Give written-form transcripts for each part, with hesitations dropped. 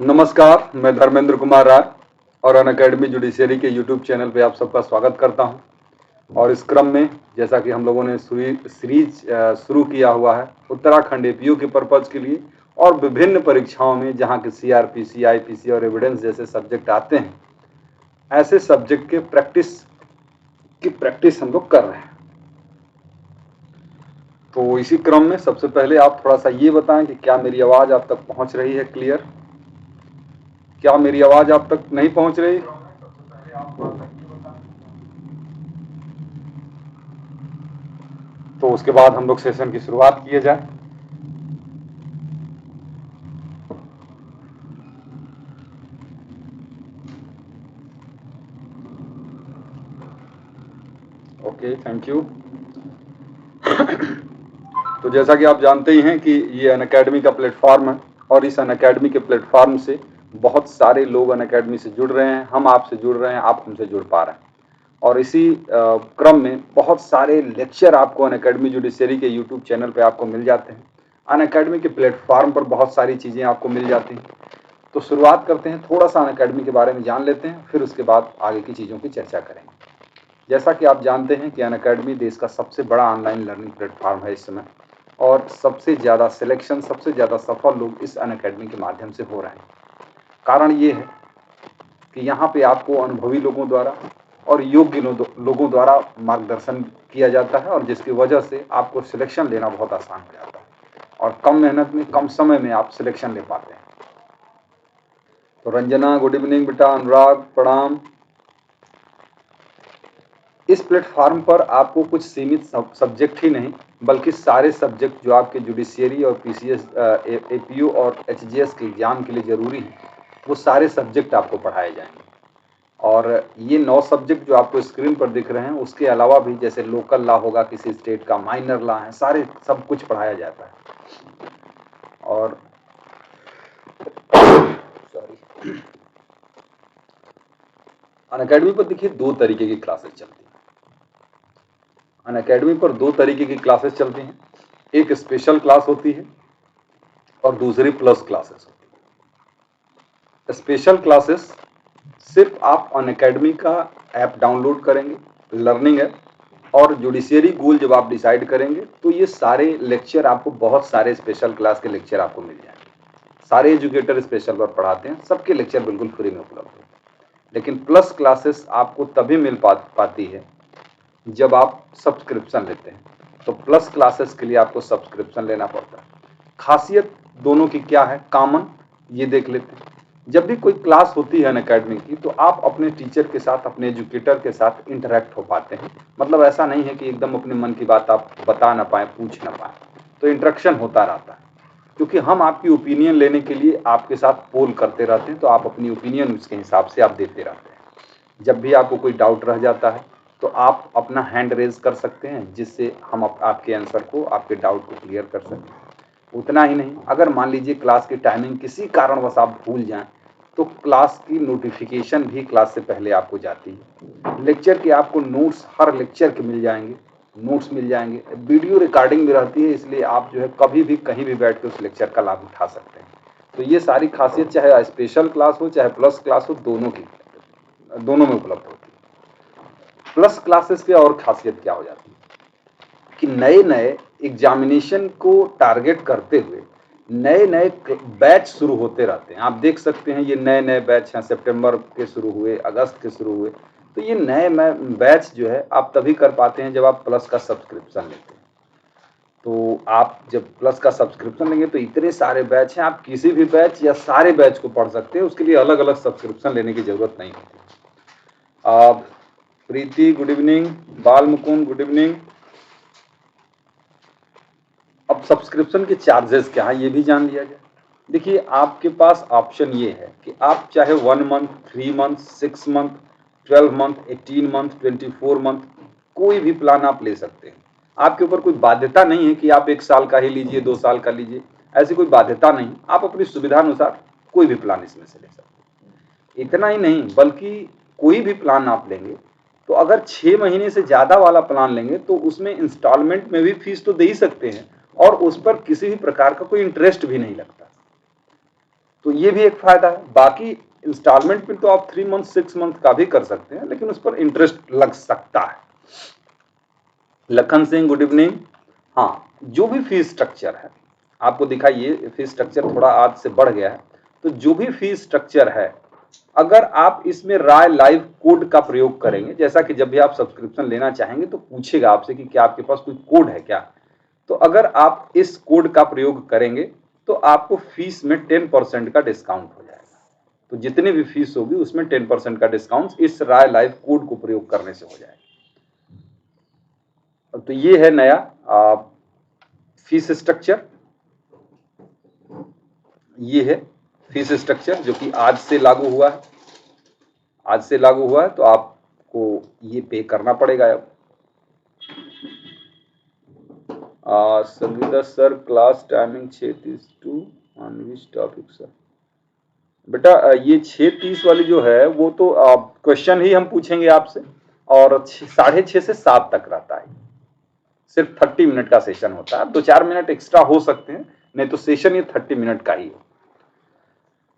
नमस्कार, मैं धर्मेंद्र कुमार राय और अनअकैडमी जुडिशियरी के यूट्यूब चैनल पे आप सबका स्वागत करता हूं। और इस क्रम में जैसा कि हम लोगों ने सीरीज शुरू किया हुआ है उत्तराखंड एपीओ के पर्पज के लिए और विभिन्न परीक्षाओं में जहां के सीआरपीसी, आईपीसी और एविडेंस जैसे सब्जेक्ट आते हैं, ऐसे सब्जेक्ट के प्रैक्टिस हम लोग कर रहे हैं। तो इसी क्रम में सबसे पहले आप थोड़ा सा ये बताएं कि क्या मेरी आवाज़ आप तक पहुंच रही है क्लियर? क्या मेरी आवाज़ आप तक नहीं पहुंच रही? तो उसके बाद हम लोग सेशन की शुरुआत किए जाए। Okay, thank you. तो जैसा कि आप जानते ही हैं कि ये अनअकैडमी का प्लेटफॉर्म है और इस अनअकैडमी के प्लेटफॉर्म से बहुत सारे लोग अनअकैडमी से जुड़ रहे हैं, हम आपसे जुड़ रहे हैं, आप हमसे जुड़ पा रहे हैं। और इसी क्रम में बहुत सारे लेक्चर आपको अनअकैडमी जुडिशियरी के यूट्यूब चैनल पे आपको मिल जाते हैं। अनअकैडमी के प्लेटफॉर्म पर बहुत सारी चीज़ें आपको मिल जाती हैं। तो शुरुआत करते हैं, थोड़ा सा अनअकैडमी के बारे में जान लेते हैं, फिर उसके बाद आगे की चीज़ों की चर्चा करेंगे। जैसा कि आप जानते हैं कि अनअकैडमी देश का सबसे बड़ा ऑनलाइन लर्निंग प्लेटफॉर्म है इस समय, और सबसे ज़्यादा सिलेक्शन, सबसे ज़्यादा सफल लोग इस अनअकैडमी के माध्यम से हो रहे हैं। कारण ये है कि यहाँ पे आपको अनुभवी लोगों द्वारा और योग्य लोगों द्वारा मार्गदर्शन किया जाता है, और जिसकी वजह से आपको सिलेक्शन लेना बहुत आसान हो जाता है और कम मेहनत में, कम समय में आप सिलेक्शन ले पाते हैं। तो रंजना, गुड इवनिंग बेटा। अनुराग, प्रणाम। इस प्लेटफॉर्म पर आपको कुछ सीमित सब्जेक्ट ही नहीं, बल्कि सारे सब्जेक्ट जो आपके जुडिशियरी और पीसीएस, एपीओ और एचजीएस के एग्जाम के लिए जरूरी है, वो सारे सब्जेक्ट आपको पढ़ाए जाएंगे। और ये 9 सब्जेक्ट जो आपको स्क्रीन पर दिख रहे हैं, उसके अलावा भी जैसे लोकल लॉ होगा किसी स्टेट का, माइनर लॉ है, सारे सब कुछ पढ़ाया जाता है। और सॉरी, अनअकैडमी पर देखिए 2 तरीके की क्लासेस चलती हैं। अनअकैडमी पर 2 तरीके की क्लासेस चलती हैं, एक स्पेशल क्लास होती है और दूसरी प्लस क्लासेस होती है। स्पेशल क्लासेस सिर्फ आप अनअकैडमी का ऐप डाउनलोड करेंगे, लर्निंग ऐप, और जुडिशियरी गोल जब आप डिसाइड करेंगे तो ये सारे लेक्चर आपको, बहुत सारे स्पेशल क्लास के लेक्चर आपको मिल जाएंगे। सारे एजुकेटर स्पेशल पर पढ़ाते हैं, सबके लेक्चर बिल्कुल फ्री में उपलब्ध होते हैं। लेकिन प्लस क्लासेस आपको तभी मिल पाती है जब आप सब्सक्रिप्शन लेते हैं। तो प्लस क्लासेस के लिए आपको सब्सक्रिप्शन लेना पड़ता है। खासियत दोनों की क्या है, कॉमन, ये देख लेते हैं। जब भी कोई क्लास होती है अनअकैडमी की, तो आप अपने टीचर के साथ, अपने एजुकेटर के साथ इंटरेक्ट हो पाते हैं। मतलब ऐसा नहीं है कि एकदम अपने मन की बात आप बता ना पाए, पूछ ना पाए, तो इंटरेक्शन होता रहता है। क्योंकि हम आपकी ओपिनियन लेने के लिए आपके साथ पोल करते रहते हैं, तो आप अपनी ओपिनियन उसके हिसाब से आप देते रहते हैं। जब भी आपको कोई डाउट रह जाता है तो आप अपना हैंड रेज कर सकते हैं, जिससे हम आपके आंसर को, आपके डाउट को क्लियर कर सकें। उतना ही नहीं, अगर मान लीजिए क्लास की टाइमिंग किसी कारणवश आप भूल जाएं, तो क्लास की नोटिफिकेशन भी क्लास से पहले आपको जाती है। लेक्चर के आपको नोट्स हर लेक्चर के मिल जाएंगे, नोट्स मिल जाएंगे, वीडियो रिकॉर्डिंग भी रहती है, इसलिए आप जो है कभी भी कहीं भी बैठ के उस लेक्चर का लाभ उठा सकते हैं। तो ये सारी खासियत चाहे स्पेशल क्लास हो चाहे प्लस क्लास हो, दोनों में उपलब्ध होती है। प्लस क्लासेस की और खासियत क्या हो जाती है कि नए नए एग्जामिनेशन को टारगेट करते हुए नए नए बैच शुरू होते रहते हैं। आप देख सकते हैं ये नए नए बैच हैं, सितंबर के शुरू हुए, अगस्त के शुरू हुए। तो ये नए बैच जो है आप तभी कर पाते हैं जब आप प्लस का सब्सक्रिप्शन लेते हैं। तो आप जब प्लस का सब्सक्रिप्शन लेंगे तो इतने सारे बैच हैं, आप किसी भी बैच या सारे बैच को पढ़ सकते हैं, उसके लिए अलग अलग सब्सक्रिप्शन लेने की जरूरत नहीं होती। प्रीति, गुड इवनिंग। बाल मुकुंद, गुड इवनिंग। अब सब्सक्रिप्शन के चार्जेस क्या है ये भी जान लिया जाए। देखिए, आपके पास ऑप्शन ये है कि आप चाहे 1 month, 3 month, 6 month, 12 month, 18 month, 24 month, कोई भी प्लान आप ले सकते हैं। आपके ऊपर कोई बाध्यता नहीं है कि आप 1 साल का ही लीजिए, 2 साल का लीजिए, ऐसी कोई बाध्यता नहीं। आप अपनी सुविधानुसार कोई भी प्लान इसमें से ले सकते हैं। इतना ही नहीं, बल्कि कोई भी प्लान आप लेंगे तो अगर 6 महीने से ज़्यादा वाला प्लान लेंगे तो उसमें इंस्टॉलमेंट में भी फीस तो दे ही सकते हैं, और उस पर किसी भी प्रकार का कोई इंटरेस्ट भी नहीं लगता। तो ये भी एक फायदा है। बाकी इंस्टॉलमेंट में तो आप 3 मंथ 6 मंथ का भी कर सकते हैं, लेकिन उस पर इंटरेस्ट लग सकता है। Lakhan Singh good evening. हाँ, जो भी फीस स्ट्रक्चर है आपको दिखाइए, फीस स्ट्रक्चर थोड़ा आज से बढ़ गया है, तो जो भी फीस स्ट्रक्चर है अगर आप इसमें राय लाइव कोड का प्रयोग करेंगे, जैसा कि जब भी आप सब्सक्रिप्शन लेना चाहेंगे तो पूछेगा आपसे कि क्या आपके पास कोई कोड है क्या, तो अगर आप इस कोड का प्रयोग करेंगे तो आपको फीस में 10% का डिस्काउंट हो जाएगा। तो जितनी भी फीस होगी उसमें 10% का डिस्काउंट इस राय लाइव कोड को प्रयोग करने से हो जाएगा। तो ये है नया फीस स्ट्रक्चर, ये है फीस स्ट्रक्चर जो कि आज से लागू हुआ है। आज से लागू हुआ है तो आपको ये पे करना पड़ेगा। अब Sangeeta sir class timing 6:30 to on which topic sir? बेटा ये 6:30 वाली जो है वो तो क्वेश्चन ही हम पूछेंगे आपसे, और 6:30 से 7 तक रहता है। सिर्फ 30 मिनट का सेशन होता है, 2-4 मिनट एक्स्ट्रा हो सकते हैं, नहीं तो सेशन ये 30 मिनट का ही है।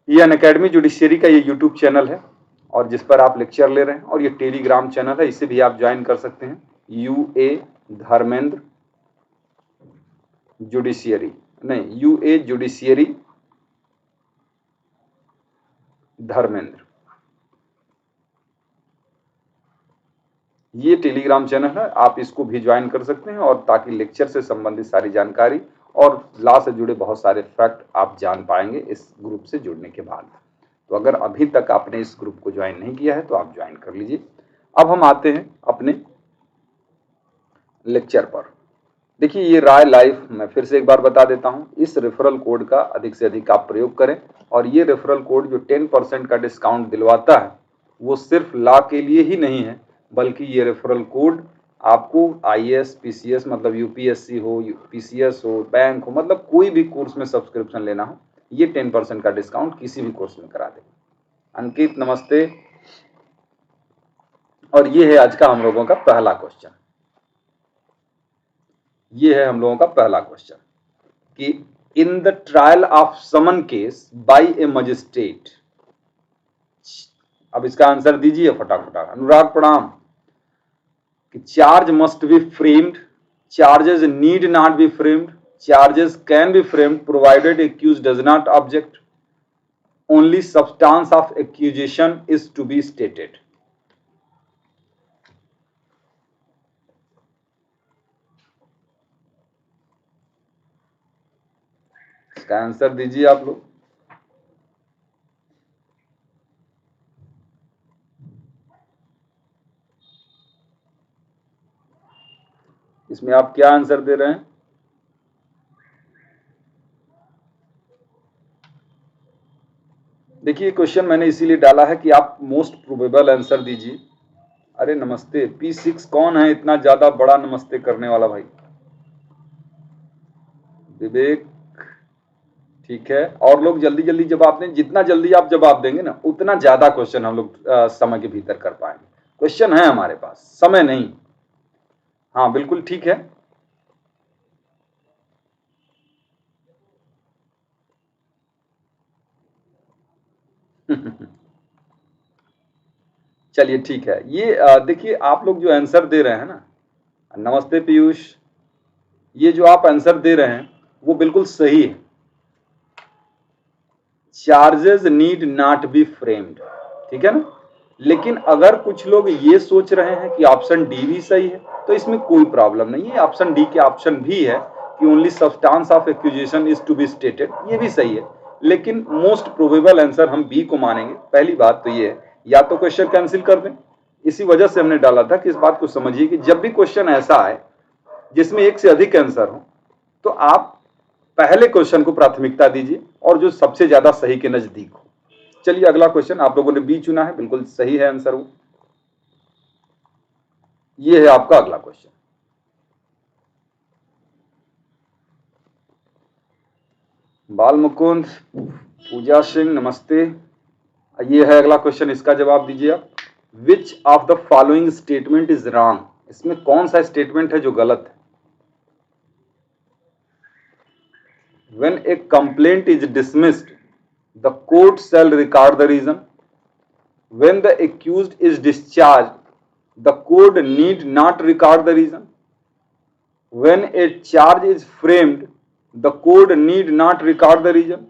ये अनअकैडमी जुडिशियरी का ये यूट्यूब चैनल है और जिस पर आप लेक्चर ले रहे हैं, और ये टेलीग्राम चैनल है, इसे भी आप ज्वाइन कर सकते हैं। UA धर्मेंद्र जुडिशियरी, नहीं UA जुडिशियरी धर्मेंद्र, ये टेलीग्राम चैनल है, आप इसको भी ज्वाइन कर सकते हैं, और ताकि लेक्चर से संबंधित सारी जानकारी और लॉ से जुड़े बहुत सारे फैक्ट आप जान पाएंगे इस ग्रुप से जुड़ने के बाद। तो अगर अभी तक आपने इस ग्रुप को ज्वाइन नहीं किया है तो आप ज्वाइन कर लीजिए। अब हम आते हैं अपने लेक्चर पर। देखिए ये राय लाइफ, मैं फिर से एक बार बता देता हूं, इस रेफरल कोड का अधिक से अधिक आप प्रयोग करें, और ये रेफरल कोड जो 10% का डिस्काउंट दिलवाता है वो सिर्फ लॉ के लिए ही नहीं है, बल्कि ये रेफरल कोड आपको IAS PCS मतलब UPSC हो, PCS हो, बैंक हो, मतलब कोई भी कोर्स में सब्सक्रिप्शन लेना हो, ये 10% का डिस्काउंट किसी भी कोर्स में करा देगा। अंकित नमस्ते। और ये है आज का हम लोगों का पहला क्वेश्चन। ये है हम लोगों का पहला क्वेश्चन कि in the trial of summon case by a magistrate. अब इसका आंसर दीजिए फटाफट। अनुराग प्रणाम। कि charge must be framed, charges need not be framed, charges can be framed provided accuse does not object, only substance of accusation is to be stated. इसका answer दीजिए आप लोग। इसमें आप क्या आंसर दे रहे हैं? देखिए क्वेश्चन मैंने इसीलिए डाला है कि आप मोस्ट प्रोबेबल आंसर दीजिए। अरे नमस्ते, P6 कौन है इतना ज्यादा बड़ा नमस्ते करने वाला भाई? विवेक, ठीक है। और लोग जल्दी जल्दी जवाब दें, जितना जल्दी आप जवाब देंगे ना उतना ज्यादा क्वेश्चन हम लोग समय के भीतर कर पाएंगे। क्वेश्चन है हमारे पास, समय नहीं। हाँ बिल्कुल ठीक है। चलिए ठीक है। ये देखिए आप लोग जो आंसर दे रहे हैं ना, नमस्ते पीयूष, ये जो आप आंसर दे रहे हैं वो बिल्कुल सही है। Charges need not be framed, ठीक है ना। लेकिन अगर कुछ लोग ये सोच रहे हैं कि ऑप्शन डी भी सही है तो इसमें कोई प्रॉब्लम नहीं है। ऑप्शन डी के ऑप्शन भी है कि only substance of accusation is to be stated, ये भी सही है। लेकिन मोस्ट प्रोबेबल आंसर हम बी को मानेंगे। पहली बात तो ये है, या तो क्वेश्चन कैंसिल कर दें, इसी वजह से हमने डाला था कि इस बात को समझिए कि जब भी क्वेश्चन ऐसा आए जिसमें एक से अधिक आंसर हो तो आप पहले क्वेश्चन को प्राथमिकता दीजिए और जो सबसे ज्यादा सही के नजदीक हो। चलिए अगला क्वेश्चन, आप लोगों ने बी चुना है, बिल्कुल सही है आंसर वो। ये है आपका अगला क्वेश्चन। बाल मुकुंद, पूजा सिंह नमस्ते। ये है अगला क्वेश्चन, इसका जवाब दीजिए आप। विच of the following statement is wrong? इसमें कौन सा स्टेटमेंट है जो गलत है? When a complaint is dismissed the court shall record the reason. When the accused is discharged, the court need not record the reason. When a charge is framed, the court need not record the reason.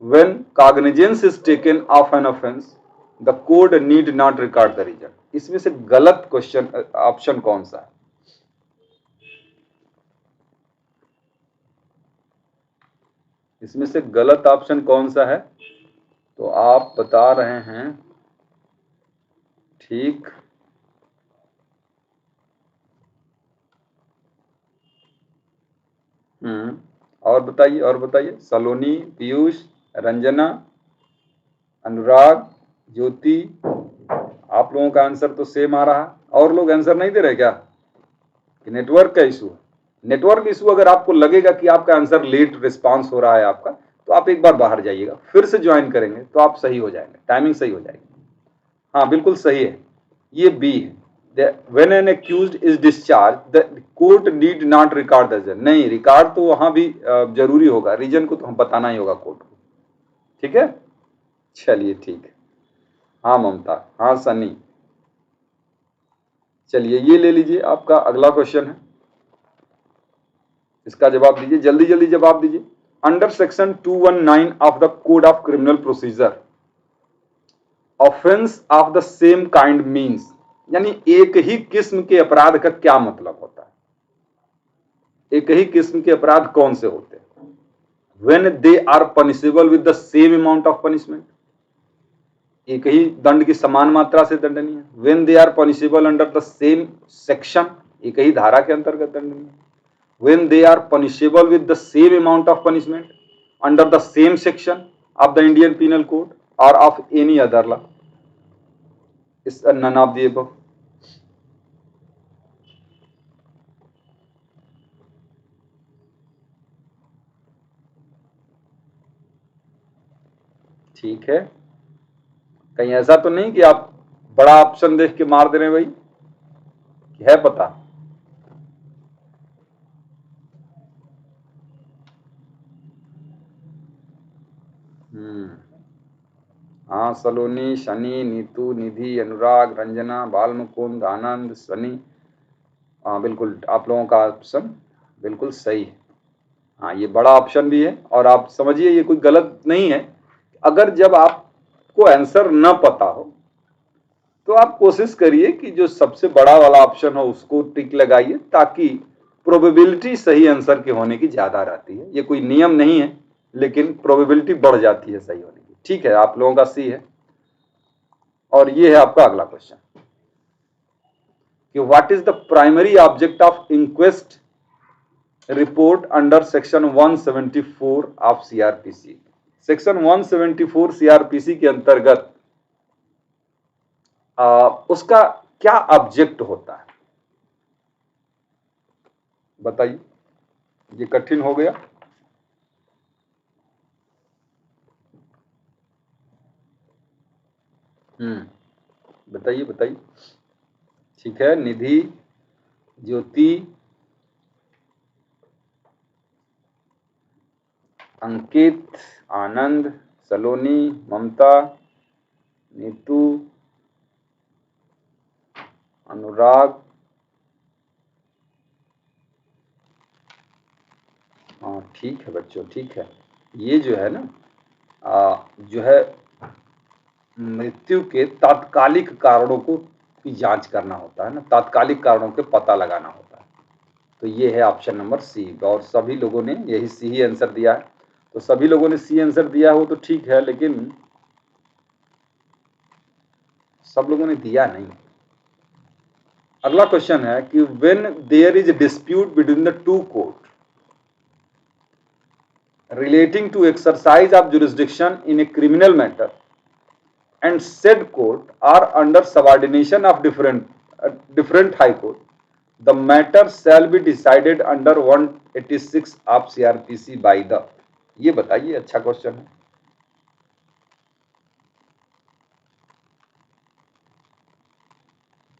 When cognizance is taken of an offense, the court need not record the reason. इसमें से गलत question option कौन सा है? इसमें से गलत option कौन सा है? तो आप बता रहे हैं ठीक। और बताइए सलोनी, पीयूष, रंजना, अनुराग, ज्योति, आप लोगों का आंसर तो सेम आ रहा है। और लोग आंसर नहीं दे रहे क्या? कि नेटवर्क का इशू है? नेटवर्क इशू अगर आपको लगेगा कि आपका आंसर लेट रिस्पांस हो रहा है आपका, तो आप एक बार बाहर जाइएगा, फिर से ज्वाइन करेंगे तो आप सही हो जाएंगे, टाइमिंग सही हो जाएगी। हाँ बिल्कुल सही है, ये बी है। When an accused is discharged, the court need not record the reason. नहीं, रिकॉर्ड तो वहां भी जरूरी होगा, रीजन को तो हम बताना ही होगा कोर्ट को। ठीक है, चलिए ठीक है। हाँ ममता, हाँ सनी, चलिए ये ले लीजिए, आपका अगला क्वेश्चन है, इसका जवाब दीजिए, जल्दी जल्दी जवाब दीजिए। Under section 219 of the code of criminal procedure, offence of the same kind means, यानी एक ही किस्म के अपराध का क्या मतलब होता है? एक ही किस्म के अपराध कौन से होते हैं? When they are punishable with the same amount of punishment, एक ही दंड की समान मात्रा से दंडनीय। When they are punishable under the same section, एक ही धारा के अंतर्गत दंडनीय। When they are punishable with the same amount of punishment under the same section of the Indian Penal Code or of any other law, is none of the above. ठीक है, कहीं ऐसा तो नहीं कि आप बड़ा ऑप्शन देख के मार दे रहे हैं भाई, कि है पता? हाँ सलोनी, शनि, नीतू, निधि, अनुराग, रंजना, बालमुकुंद, आनंद, सनी, हाँ बिल्कुल आप लोगों का ऑप्शन बिल्कुल सही है। हाँ ये बड़ा ऑप्शन भी है, और आप समझिए ये कोई गलत नहीं है। अगर जब आपको आंसर न पता हो तो आप कोशिश करिए कि जो सबसे बड़ा वाला ऑप्शन हो उसको टिक लगाइए, ताकि प्रोबेबिलिटी सही आंसर के होने की ज्यादा रहती है। ये कोई नियम नहीं है, लेकिन प्रोबेबिलिटी बढ़ जाती है सही होने की। ठीक है, आप लोगों का सी है। और ये है आपका अगला क्वेश्चन कि what is the primary object of inquest report under section 174 of CrPC. Section 174 CrPC के अंतर्गत उसका क्या ऑब्जेक्ट होता है? बताइए, ये कठिन हो गया। बताइए बताइए। ठीक है, निधि, ज्योति, अंकित, आनंद, सलोनी, ममता, नीतू, अनुराग, हाँ ठीक है बच्चों, ठीक है। ये जो है ना जो है मृत्यु के तात्कालिक कारणों को की जांच करना होता है ना, तात्कालिक कारणों के पता लगाना होता है। तो ये है ऑप्शन नंबर सी, और सभी लोगों ने यही सी ही आंसर दिया है। तो सभी लोगों ने सी आंसर दिया हो तो ठीक है, लेकिन सब लोगों ने दिया नहीं। अगला क्वेश्चन है कि when there is dispute between the two court relating to exercise of jurisdiction in a criminal matter and said court are under subordination of different high court, the matter shall be decided under 186 of CRPC by the, ये बताइए, अच्छा question है।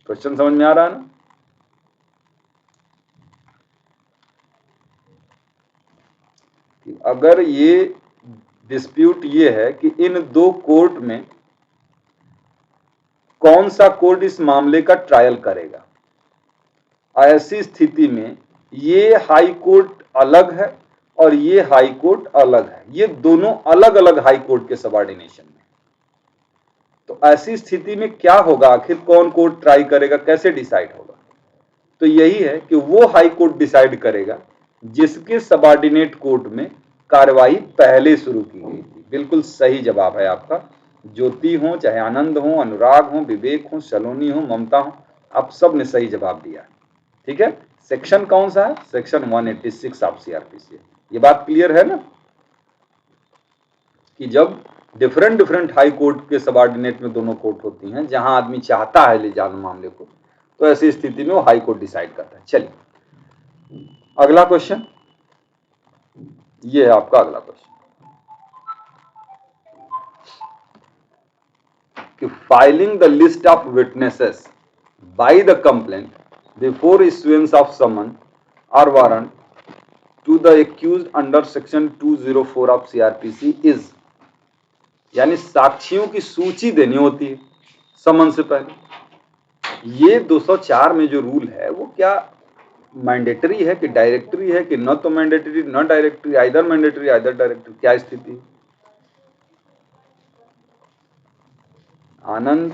Question समझ में आ रहा है ना? कि अगर ये डिस्प्यूट ये है कि इन दो कोर्ट में कौन सा कोर्ट इस मामले का ट्रायल करेगा। ऐसी स्थिति में ये हाई कोर्ट अलग है और ये हाई कोर्ट अलग है, ये दोनों अलग अलग हाई कोर्ट के सबऑर्डिनेशन में। तो ऐसी स्थिति में क्या होगा, आखिर कौन कोर्ट ट्राई करेगा, कैसे डिसाइड होगा। तो यही है कि वो हाई कोर्ट डिसाइड करेगा जिसके सबऑर्डिनेट कोर्ट में कार्रवाई पहले शुरू की गई थी। बिल्कुल सही जवाब है आपका। ज्योति हो, चाहे आनंद हो, अनुराग हो, विवेक हो, सलोनी हो, ममता हो, आप सब ने सही जवाब दिया। ठीक है, सेक्शन कौन सा है, सेक्शन 186 ऑफ सीआरपीसी। ये बात क्लियर है ना कि जब डिफरेंट डिफरेंट हाई कोर्ट के सबऑर्डिनेट में दोनों कोर्ट होती हैं, जहां आदमी चाहता है ले जाना मामले को, तो ऐसी स्थिति में वो हाई कोर्ट डिसाइड करता है। चलिए अगला क्वेश्चन, ये है आपका अगला क्वेश्चन कि filing the list of witnesses by the complaint before issuance of summon और warrant to the accused under section 204 of CrPC is, यानी साक्षियों की सूची देनी होती है समन से पहले। ये 204 में जो रूल है वो क्या मैंडेटरी है कि डायरेक्टरी है कि न तो मैंडेटरी न directory, either mandatory either directory, क्या स्थिति है। आनंद,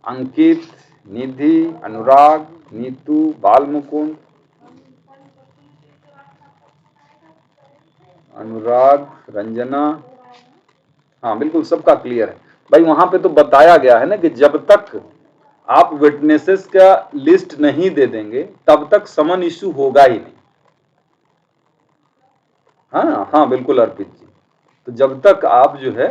अंकित, निधि, अनुराग, नीतू, बालमुकुंद, अनुराग, रंजना, हाँ बिल्कुल सबका क्लियर है भाई। वहां पे तो बताया गया है ना कि जब तक आप विटनेसेस का लिस्ट नहीं दे देंगे तब तक समन इशू होगा ही नहीं। हाँ हाँ बिल्कुल अर्पित जी, तो जब तक आप जो है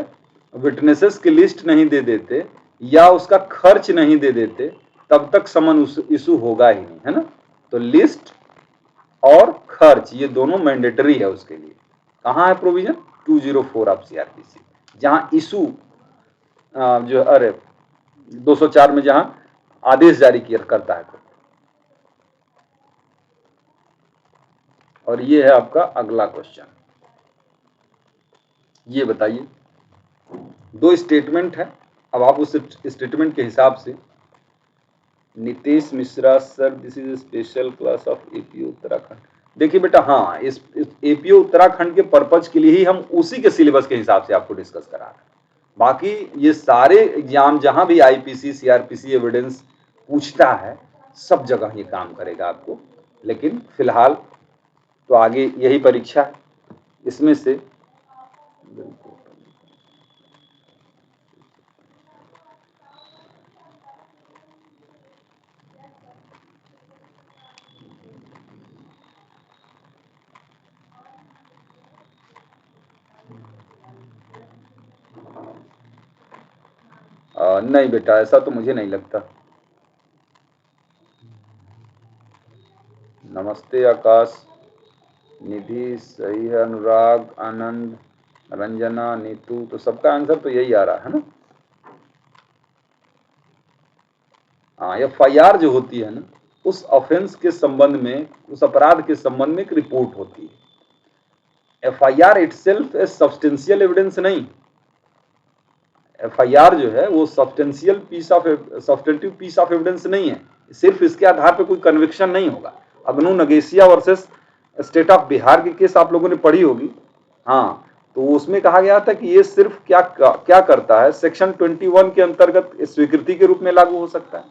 विटनेसेस की लिस्ट नहीं दे देते या उसका खर्च नहीं दे देते तब तक समन इशू होगा ही नहीं, है ना। तो लिस्ट और खर्च ये दोनों मैंडेटरी है उसके लिए। कहाँ है प्रोविजन, 204 ऑफ सीआरपीसी, जहां इशू जो अरे 204 में जहां आदेश जारी किया करता है। और ये है आपका अगला क्वेश्चन, ये बताइए दो स्टेटमेंट है, अब आप उस स्टेटमेंट के हिसाब से। Nitesh Mishra sir, this is special class of APO Uttarakhand. देखिए बेटा, हाँ इस एपीओ उत्तराखंड के पर्पज के लिए ही हम उसी के सिलेबस के हिसाब से आपको डिस्कस करा रहे हैं। बाकी ये सारे एग्जाम जहां भी आईपीसी सीआरपीसी एविडेंस पूछता है सब जगह ये काम करेगा आपको, लेकिन फिलहाल तो आगे यही परीक्षा है इसमें से। नहीं बेटा, ऐसा तो मुझे नहीं लगता। नमस्ते आकाश, निधि सही है, अनुराग, आनंद, रंजना, नीतू, तो सबका आंसर तो यही आ रहा है ना। हाँ, एफआईआर जो होती है ना, उस ऑफेंस के संबंध में, उस अपराध के संबंध में एक रिपोर्ट होती है। एफआईआर इटसेल्फ सब्सटेंशियल एविडेंस नहीं। एफआईआर जो है वो सब्सटेंटिव पीस ऑफ एविडेंस नहीं है, सिर्फ इसके आधार पर कोई कन्विक्शन नहीं होगा। Agnu Nagesia versus state of Bihar की केस आप लोगों ने पढ़ी होगी। हाँ, तो उसमें कहा गया था कि ये सिर्फ क्या करता है, सेक्शन 21 के अंतर्गत स्वीकृति के रूप में लागू हो सकता है,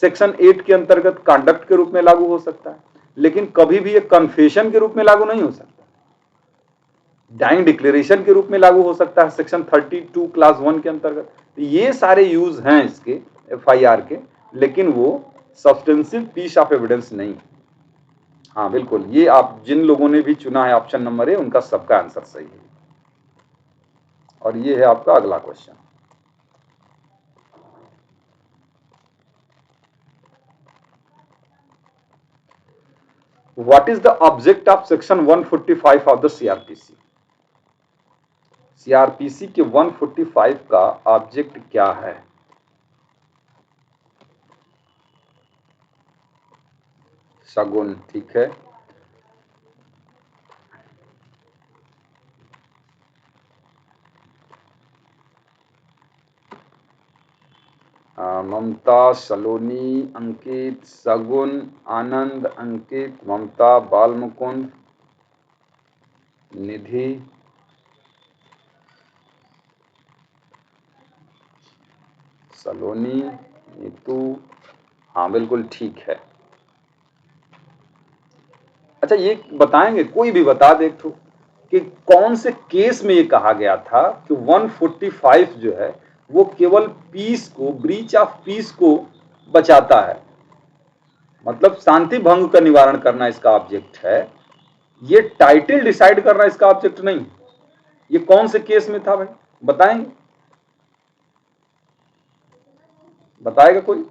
सेक्शन 8 के अंतर्गत कंडक्ट के रूप में लागू हो सकता है, लेकिन कभी भी एक कन्फेशन के रूप में लागू नहीं हो सकता। डाइंग डिक्लेरेशन के रूप में लागू हो सकता है सेक्शन 32 क्लास 1 के अंतर्गत। ये सारे यूज हैं इसके एफआईआर के, लेकिन वो सब्सटेंसिव पीस ऑफ एविडेंस नहीं। हाँ बिल्कुल, ये आप जिन लोगों ने भी चुना है ऑप्शन नंबर ए, उनका सबका आंसर सही है। और ये है आपका अगला question, what is the object of section 145 of the CrPC. CrPC के 145 का ऑब्जेक्ट क्या है। शगुन, ठीक है। ममता, सलोनी, अंकित, सगुन, आनंद, अंकित, ममता, बालमुकुंद, निधि, सलोनी, नीतू। हाँ बिल्कुल ठीक है। अच्छा ये बताएंगे, कोई भी बता दे तो, कि कौन से केस में ये कहा गया था कि 145 जो है वो केवल पीस को, ब्रीच ऑफ पीस को बचाता है, मतलब शांति भंग का निवारण करना इसका ऑब्जेक्ट है, ये टाइटल डिसाइड करना इसका ऑब्जेक्ट नहीं। ये कौन से केस में था भाई, बताएंगे? बताएगा कोई?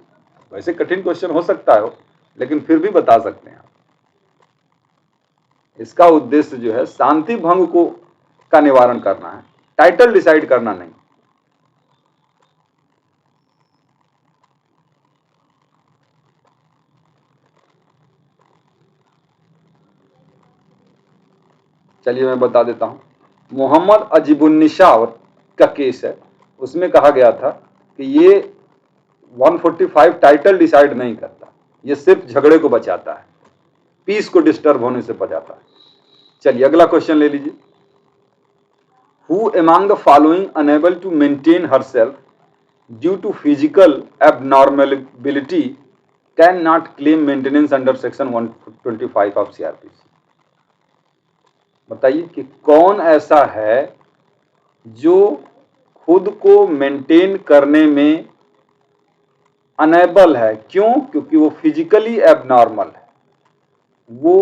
वैसे कठिन क्वेश्चन हो सकता है, लेकिन फिर भी बता सकते हैं आप। इसका उद्देश्य जो है शांति भंग को का निवारण करना है, टाइटल डिसाइड करना नहीं। चलिए मैं बता देता हूं। मोहम्मद अजीबुन्निशा का केस है, उसमें कहा गया था कि ये 145 टाइटल डिसाइड नहीं करता, ये सिर्फ झगड़े को बचाता है, पीस को डिस्टर्ब होने से बचाता है। चलिए अगला क्वेश्चन ले लीजिए। Who among the following unable to maintain herself due to physical abnormality cannot claim maintenance under section 125 of CRPC? बताइए कि कौन ऐसा है जो खुद को मेंटेन करने में अनेबल है। क्यों? क्योंकि वो फिजिकली एबनॉर्मल है, वो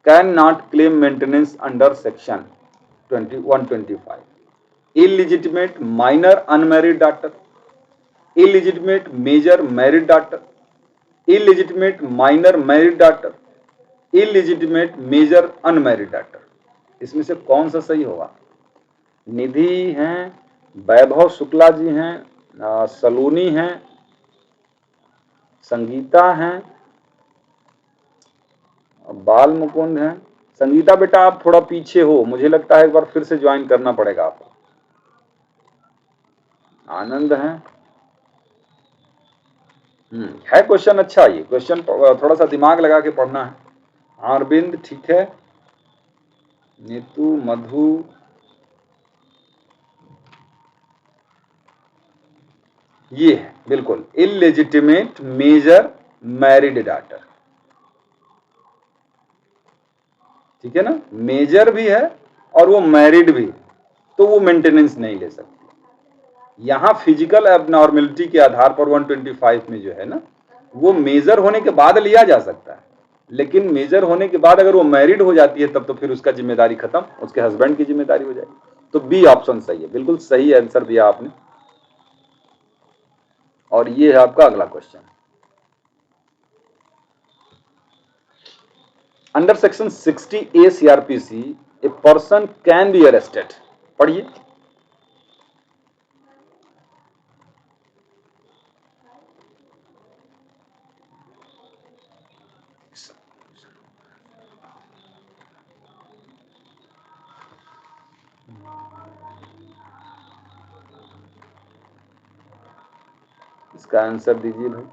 can not claim maintenance under section 125। Illegitimate minor unmarried daughter, illegitimate major married daughter, illegitimate minor married daughter, illegitimate major unmarried daughter, इसमें से कौन सा सही होगा? निधि हैं, वैभव शुक्ला जी हैं, सलोनी हैं, संगीता हैं, बाल मुकुंद हैं। संगीता बेटा आप थोड़ा पीछे हो, मुझे लगता है एक बार फिर से ज्वाइन करना पड़ेगा आपको। आनंद हैं। है क्वेश्चन अच्छा, ये क्वेश्चन थोड़ा सा दिमाग लगा के पढ़ना है। अरविंद ठीक है, नीतू, मधु, ये है बिल्कुल इलेजिटिमेट मेजर मैरिड डॉटर, ठीक है ना, मेजर भी है और वो मैरिड भी, तो वो मेंटेनेंस नहीं ले सकती। यहां फिजिकल एबनॉर्मेलिटी के आधार पर 125 में जो है ना, वो मेजर होने के बाद लिया जा सकता है, लेकिन मेजर होने के बाद अगर वो मैरिड हो जाती है तब तो फिर उसका जिम्मेदारी खत्म, उसके हस्बैंड की जिम्मेदारी हो जाएगी। तो बी ऑप्शन सही है, बिल्कुल सही आंसर दिया आपने। और ये है आपका अगला question. Under section 60A CRPC a person can be arrested. पढ़िए। इसका आंसर दीजिए भाई।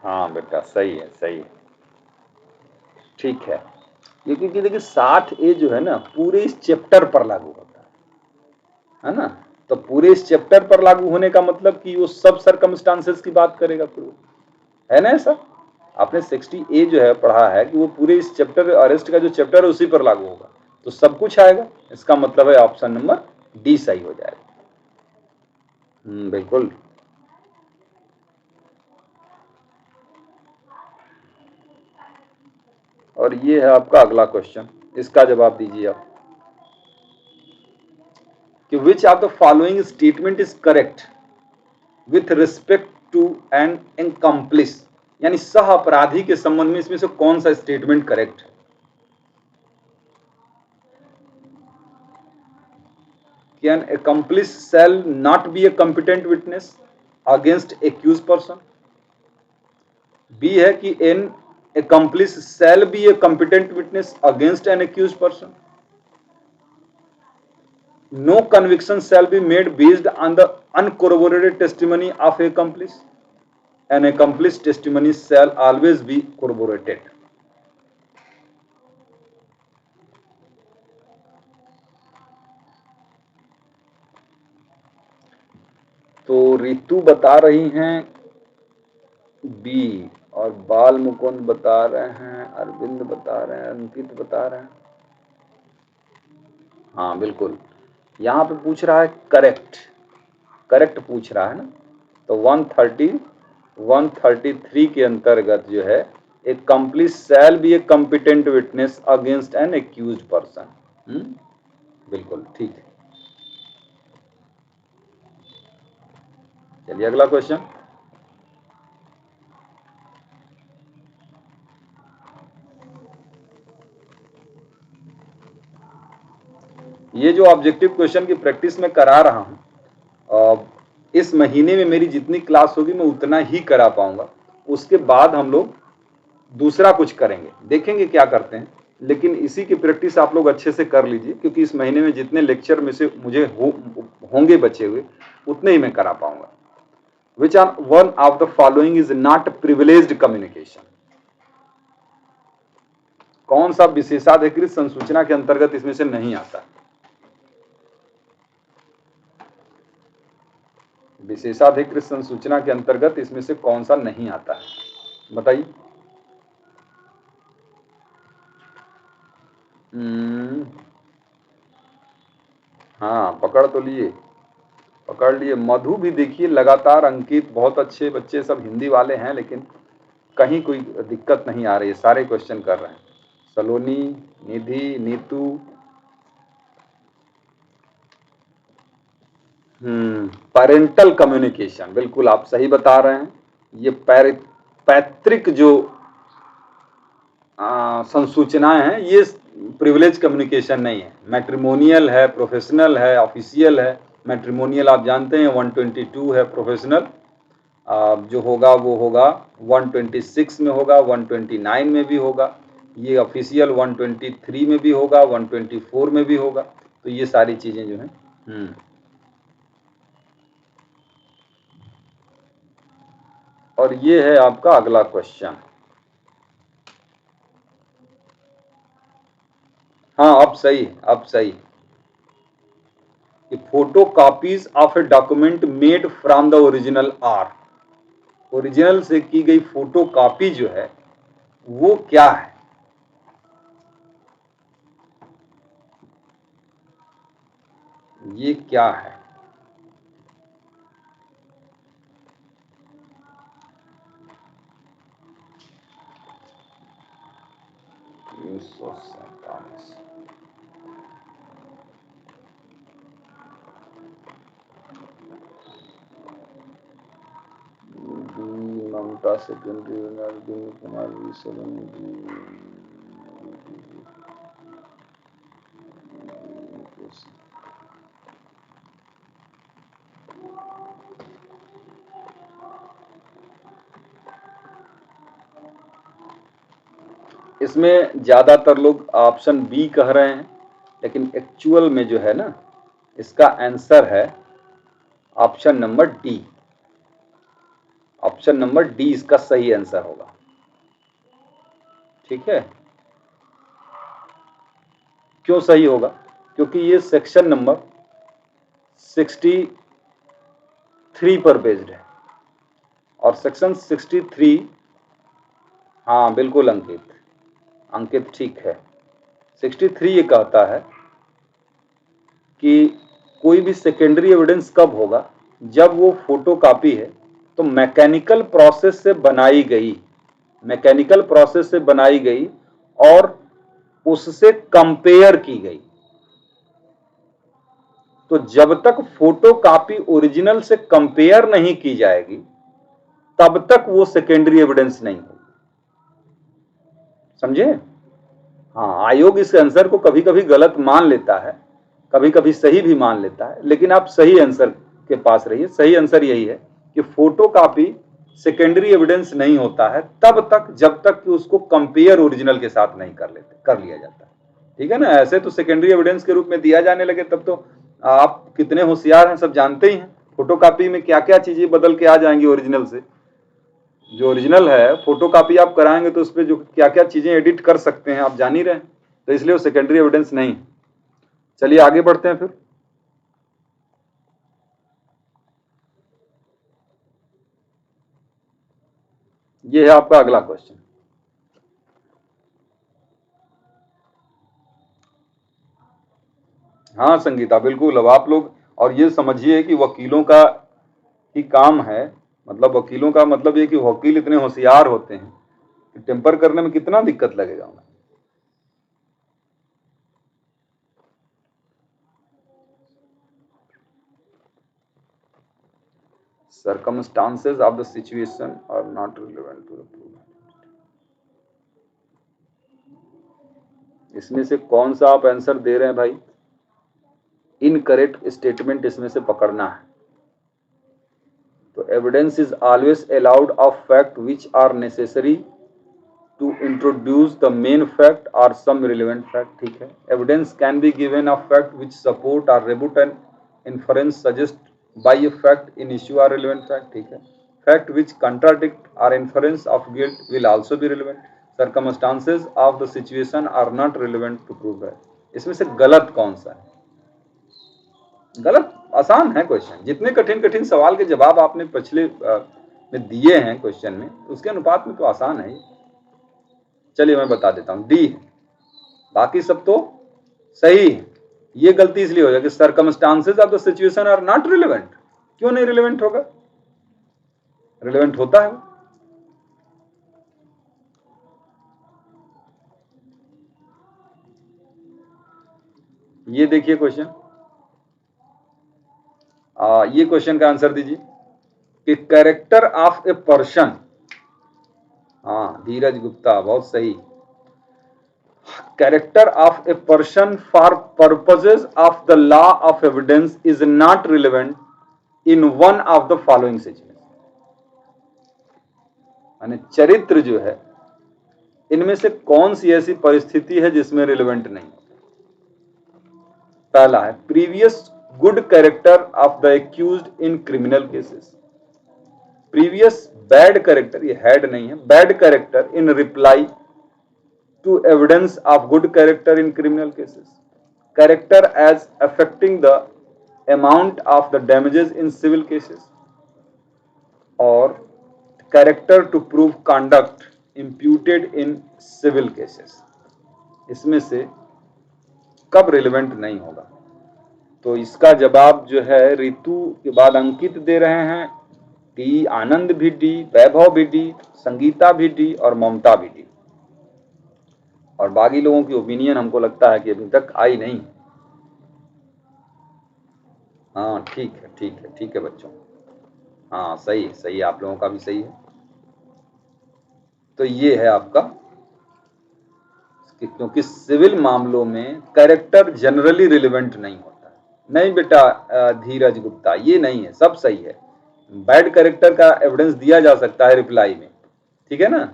हाँ बेटा सही है, सही है, ठीक है। ये क्योंकि देखिए 60A जो है ना पूरे इस चैप्टर पर लागू होता है ना, तो पूरे इस चैप्टर पर लागू होने का मतलब कि वो सब सर्कमस्टांसेस की बात करेगा फिर वो, है ना ऐसा? आपने 60A जो है पढ़ा है कि वो पूरे इस चैप्टर, अरेस्ट का जो चैप्टर है उसी पर लागू होगा, तो सब कुछ आएगा। इसका मतलब है ऑप्शन नंबर डी सही हो जाएगा। बिल्कुल। और ये है आपका अगला क्वेश्चन, इसका जवाब दीजिए आप। कि which of the following statement is correct with respect to an accomplice, यानी सह अपराधी के संबंध में इसमें से कौन सा स्टेटमेंट करेक्ट है। Can accomplice shall not be a competent witness against accused person. B है कि an accomplice shall be a competent witness against an accused person. No conviction shall be made based on the uncorroborated testimony of accomplice. An accomplice testimony shall always be corroborated. तो रितु बता रही हैं B, और बाल मुकुंद बता रहे हैं, अरविंद बता रहे हैं, अंकित बता रहे हैं। हाँ बिल्कुल, यहाँ पे पूछ रहा है करेक्ट, करेक्ट पूछ रहा है ना। तो 133 के अंतर्गत जो है एक accomplice shall be a competent witness against an accused person. बिल्कुल ठीक है। चलिए अगला क्वेश्चन। ये जो ऑब्जेक्टिव क्वेश्चन की प्रैक्टिस में करा रहा हूं, इस महीने में मेरी जितनी क्लास होगी मैं उतना ही करा पाऊंगा। उसके बाद हम लोग दूसरा कुछ करेंगे, देखेंगे क्या करते हैं, लेकिन इसी की प्रैक्टिस आप लोग अच्छे से कर लीजिए, क्योंकि इस महीने में जितने लेक्चर में से मुझे होंगे बचे हुए उतने ही मैं करा पाऊंगा। Which one of the following is not privileged communication? कौन सा विशेषाधिकृत संसूचना के अंतर्गत इसमें से नहीं आता? विशेषाधिकृत संसूचना के अंतर्गत इसमें से कौन सा नहीं आता है, बताइए। हाँ पकड़ तो लिए, पकड़ लिए। मधु भी देखिए लगातार, अंकित, बहुत अच्छे बच्चे सब हिंदी वाले हैं, लेकिन कहीं कोई दिक्कत नहीं आ रही है, सारे क्वेश्चन कर रहे हैं। सलोनी, निधि, नीतू, पेरेंटल कम्युनिकेशन, बिल्कुल आप सही बता रहे हैं। ये पैतृक जो संसूचनाएं हैं ये प्रिविलेज कम्युनिकेशन नहीं है। मैट्रिमोनियल है, प्रोफेशनल है, ऑफिशियल है। मैट्रिमोनियल आप जानते हैं 122 है, प्रोफेशनल जो होगा वो होगा 126 में होगा, 129 में भी होगा, ये ऑफिशियल 123 में भी होगा, 124 में भी होगा। तो ये सारी चीजें जो हैं। और ये है आपका अगला क्वेश्चन। हाँ अब सही, अब सही। Photo copies of a document made from the original are, original से की गई फोटो कॉपी जो है वो क्या है? ये क्या है? ममता सेकेंडरी कुमार इसमें ज्यादातर लोग ऑप्शन बी कह रहे हैं, लेकिन एक्चुअल में जो है ना इसका आंसर है option number D. Option number D इसका सही आंसर होगा। ठीक है, क्यों सही होगा? क्योंकि ये सेक्शन नंबर 63 पर बेस्ड है, और सेक्शन 63, हाँ बिल्कुल अंकित, अंकित ठीक है। 63 ये कहता है कि कोई भी सेकेंडरी एविडेंस कब होगा? जब वो फोटो कॉपी है तो मैकेनिकल प्रोसेस से बनाई गई, मैकेनिकल प्रोसेस से बनाई गई और उससे कंपेयर की गई, तो जब तक फोटोकॉपी ओरिजिनल से कंपेयर नहीं की जाएगी तब तक वो सेकेंडरी एविडेंस नहीं होगी। समझे? हाँ, आयोग इस आंसर को कभी कभी गलत मान लेता है, कभी कभी सही भी मान लेता है, लेकिन आप सही आंसर के पास रहिए। सही आंसर यही है कि फोटोकॉपी सेकेंडरी एविडेंस नहीं होता है तब तक जब तक कि उसको कंपेयर ओरिजिनल के साथ नहीं कर लिया जाता है। ठीक है ना? ऐसे तो सेकेंडरी एविडेंस के रूप में दिया जाने लगे तब तो आप कितने होशियार हैं सब जानते ही हैं। फोटोकॉपी में क्या क्या चीजें बदल के आ जाएंगी ओरिजिनल से। जो ओरिजिनल है फोटोकॉपी आप कराएंगे तो उस पर जो क्या क्या चीजें एडिट कर सकते हैं आप जान ही रहे हैं, तो इसलिए वो सेकेंडरी एविडेंस नहीं। चलिए आगे बढ़ते हैं फिर। ये है आपका अगला क्वेश्चन। हाँ संगीता, बिल्कुल। अब आप लोग और ये समझिए कि वकीलों का ही काम है, मतलब वकीलों का मतलब ये कि वकील इतने होशियार होते हैं कि टेम्पर करने में कितना दिक्कत लगेगा उन्हें। Circumstances of the situation are not relevant to the proof। इसमें से कौन सा आप आंसर दे रहे हैं भाई? इनकरेक्ट स्टेटमेंट इसमें से पकड़ना है। तो evidence is always allowed of fact which are necessary to introduce the main fact or some relevant fact. ठीक है। Evidence can be given of fact which support or rebut an inference suggest by a fact in issue are relevant fact. ठीक है। Fact which contradict or inference of guilt will also be relevant. Circumstances of the situation are not relevant to prove that. इसमें से गलत कौन सा है? गलत आसान है क्वेश्चन। जितने कठिन कठिन सवाल के जवाब आपने पिछले में दिए हैं क्वेश्चन में, उसके अनुपात में तो आसान है। चलिए मैं बता देता हूं, डी है। बाकी सब तो सही है। ये गलती इसलिए हो जाएगी, circumstances of the situation are not relevant. क्यों नहीं रिलेवेंट होगा? रिलेवेंट होता है। ये देखिए क्वेश्चन, ये क्वेश्चन का आंसर दीजिए कि कैरेक्टर ऑफ ए पर्सन। हाँ धीरज गुप्ता, बहुत सही। Character of a person for purposes of the law of evidence is not relevant in one of the following situations। यानी चरित्र जो है इनमें से कौन सी ऐसी परिस्थिति है जिसमें रिलेवेंट नहीं? पहला है previous good character of the accused in criminal cases. Previous bad character, ये हैड नहीं है, bad character in reply to evidence of good character in criminal cases। Character as affecting the amount of the damages in civil cases, or character to prove conduct imputed in civil cases। इसमें से कब relevant नहीं होगा? तो इसका जवाब जो है ऋतु के बाद अंकित दे रहे हैं डी, आनंद भी डी, वैभव भी डी, संगीता भी डी और ममता भी डी। और बाकी लोगों की ओपिनियन हमको लगता है कि अभी तक आई नहीं। हाँ ठीक है, ठीक है, ठीक है बच्चों। हाँ सही सही, आप लोगों का भी सही है। तो ये है आपका, क्योंकि सिविल मामलों में कैरेक्टर जनरली रिलेवेंट नहीं होता है। नहीं बेटा धीरज गुप्ता, ये नहीं है, सब सही है। बैड कैरेक्टर का एविडेंस दिया जा सकता है रिप्लाई में, ठीक है ना,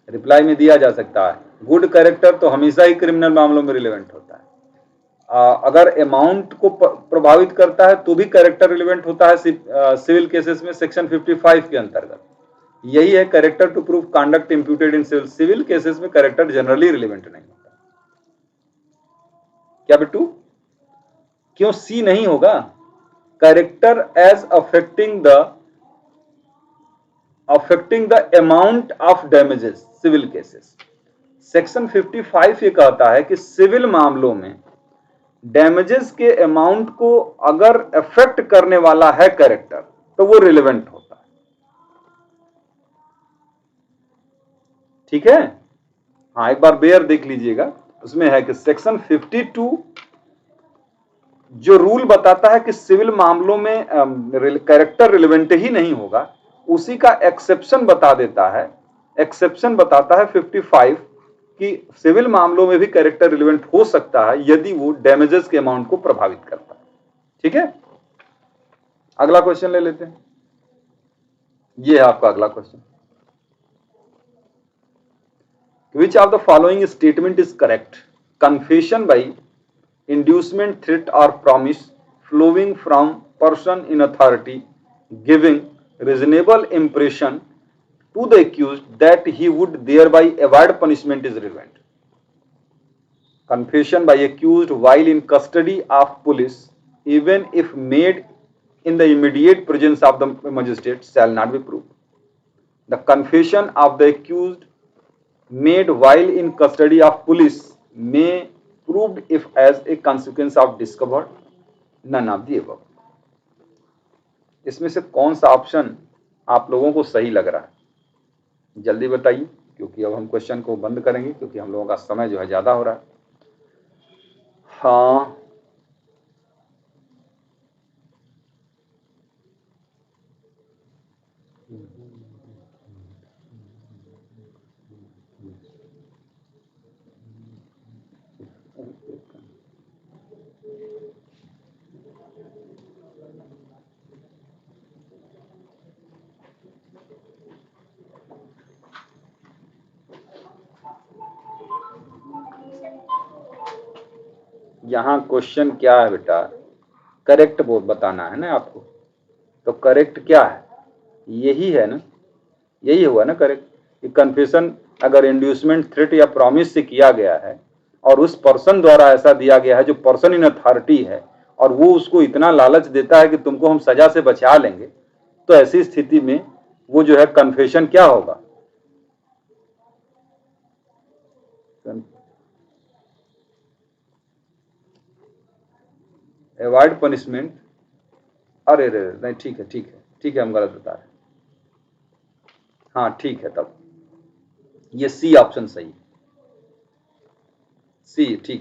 रिप्लाई में दिया जा सकता है। गुड कैरेक्टर तो हमेशा ही क्रिमिनल मामलों में रिलेवेंट होता है। अगर अमाउंट को प्रभावित करता है तो भी कैरेक्टर रिलेवेंट होता है सिविल केसेस में सेक्शन 55 के अंतर्गत। यही है character to prove conduct imputed in civil. Civil cases में कैरेक्टर जनरली रिलेवेंट नहीं होता। क्या बिट्टू? क्यों सी नहीं होगा? Character as affecting the amount of damages civil cases. Section 55 ये कहता है कि सिविल मामलों में डैमेजेस के अमाउंट को अगर अफेक्ट करने वाला है कैरेक्टर तो वो रिलेवेंट होता है। ठीक है? हाँ एक बार बेयर देख लीजिएगा, उसमें है कि सेक्शन 52 जो रूल बताता है कि सिविल मामलों में कैरेक्टर रिलेवेंट ही नहीं होगा, उसी का एक्सेप्शन बता देता है। एक्सेप्शन बताता है 55 कि सिविल मामलों में भी कैरेक्टर रिलेवेंट हो सकता है यदि वो डैमेजेस के अमाउंट को प्रभावित करता है। ठीक है, अगला क्वेश्चन ले लेते हैं। ये है आपका अगला question. Which of the following statement is correct? Confession by inducement, threat or promise flowing from person in authority giving reasonable impression to the accused that he would thereby avoid punishment is relevant. Confession by accused while in custody of police, even if made in the immediate presence of the magistrate, shall not be proved. The confession of the accused made while in custody of police may proved if as a consequence of discovered none of the above. इसमें से कौन सा option आप लोगों को सही लग रहा है, जल्दी बताइए, क्योंकि अब हम क्वेश्चन को बंद करेंगे क्योंकि हम लोगों का समय जो है ज्यादा हो रहा है। हाँ, यहाँ क्वेश्चन क्या है बेटा, करेक्ट वो बताना है ना आपको। तो करेक्ट क्या है, यही है ना, यही हुआ ना करेक्ट कि कन्फेशन अगर इंड्यूसमेंट, थ्रेट या प्रॉमिस से किया गया है और उस पर्सन द्वारा ऐसा दिया गया है जो पर्सन इन अथॉरिटी है और वो उसको इतना लालच देता है कि तुमको हम सजा से बचा लेंगे, तो ऐसी स्थिति में वो जो है कन्फेशन क्या होगा, अवॉइड पनिशमेंट। अरे रे नहीं, ठीक है ठीक है ठीक है, हम गलत बता रहे हैं। हाँ ठीक है, तब ये सी ऑप्शन सही, सी ठीक है।